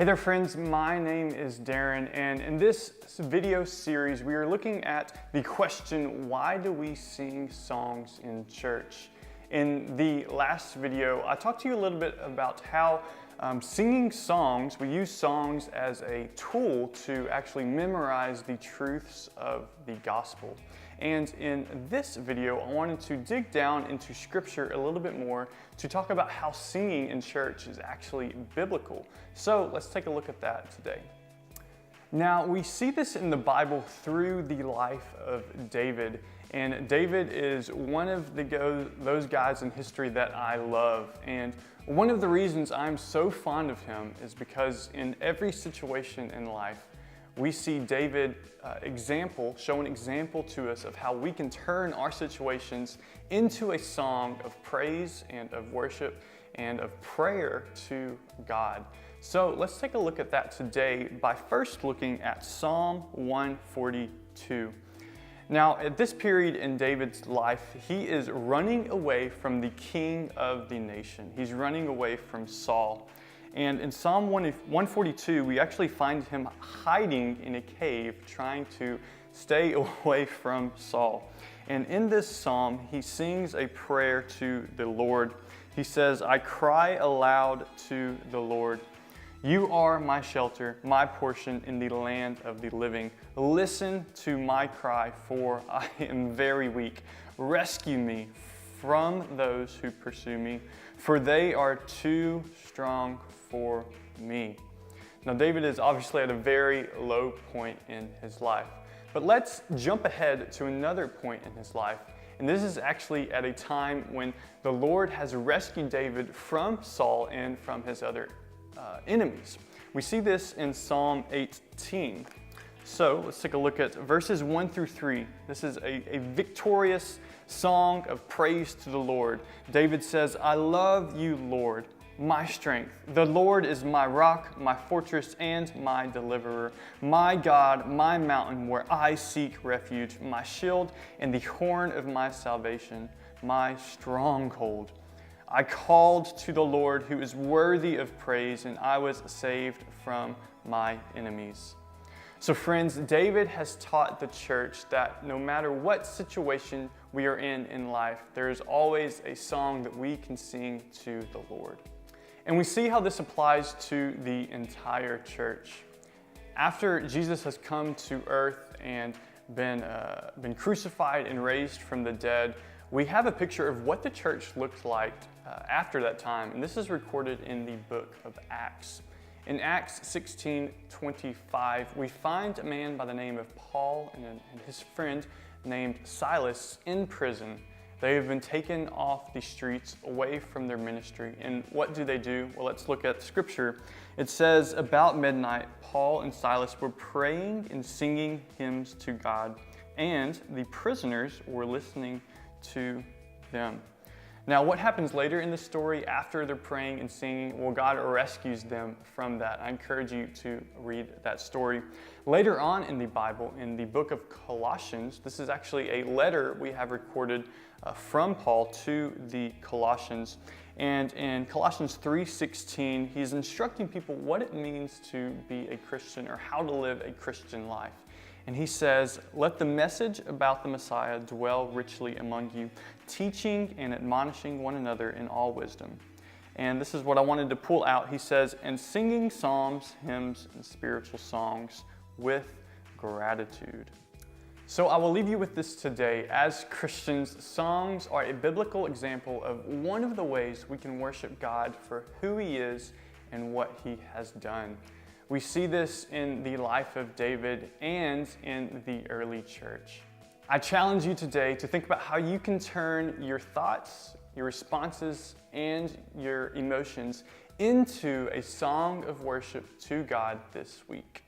Hey there friends, my name is Darren, and in this video series we are looking at the question, why do we sing songs in church? In the last video, I talked to you a little bit about how singing songs, we use songs as a tool to actually memorize the truths of the gospel. And in this video, I wanted to dig down into scripture a little bit more to talk about how singing in church is actually biblical. So let's take a look at that today. Now, we see this in the Bible through the life of David. And David is one of those guys in history that I love. And one of the reasons I'm so fond of him is because in every situation in life, we see David show an example to us of how we can turn our situations into a song of praise and of worship and of prayer to God. So let's take a look at that today by first looking at Psalm 142. Now, at this period in David's life, he is running away from the king of the nation. He's running away from Saul. And in Psalm 142, we actually find him hiding in a cave, trying to stay away from Saul. And in this psalm, he sings a prayer to the Lord. He says, "I cry aloud to the Lord. You are my shelter, my portion in the land of the living. Listen to my cry, for I am very weak. Rescue me from those who pursue me, for they are too strong for me." Now, David is obviously at a very low point in his life. But let's jump ahead to another point in his life. And this is actually at a time when the Lord has rescued David from Saul and from his other enemies. We see this in Psalm 18. So let's take a look at verses 1 through 3. This is a victorious song of praise to the Lord. David says, "I love you, Lord, my strength. The Lord is my rock, my fortress, and my deliverer, my God, my mountain where I seek refuge, my shield and the horn of my salvation, my stronghold. I called to the Lord who is worthy of praise, and I was saved from my enemies." So friends, David has taught the church that no matter what situation we are in life, there is always a song that we can sing to the Lord. And we see how this applies to the entire church. After Jesus has come to earth and been crucified and raised from the dead, we have a picture of what the church looked like after that time, and this is recorded in the book of Acts. In Acts 16:25, we find a man by the name of Paul and his friend named Silas in prison. They have been taken off the streets away from their ministry. And what do? Well, let's look at scripture. It says, about midnight, Paul and Silas were praying and singing hymns to God, and the prisoners were listening to them. Now, what happens later in the story after they're praying and singing? Well, God rescues them from that. I encourage you to read that story. Later on in the Bible, in the book of Colossians, this is actually a letter we have recorded from Paul to the Colossians. And in Colossians 3:16, he's instructing people what it means to be a Christian or how to live a Christian life. And he says, "Let the message about the Messiah dwell richly among you, teaching and admonishing one another in all wisdom." And this is what I wanted to pull out. He says, "And singing psalms, hymns, and spiritual songs with gratitude." So I will leave you with this today. As Christians, songs are a biblical example of one of the ways we can worship God for who He is and what He has done. We see this in the life of David and in the early church. I challenge you today to think about how you can turn your thoughts, your responses, and your emotions into a song of worship to God this week.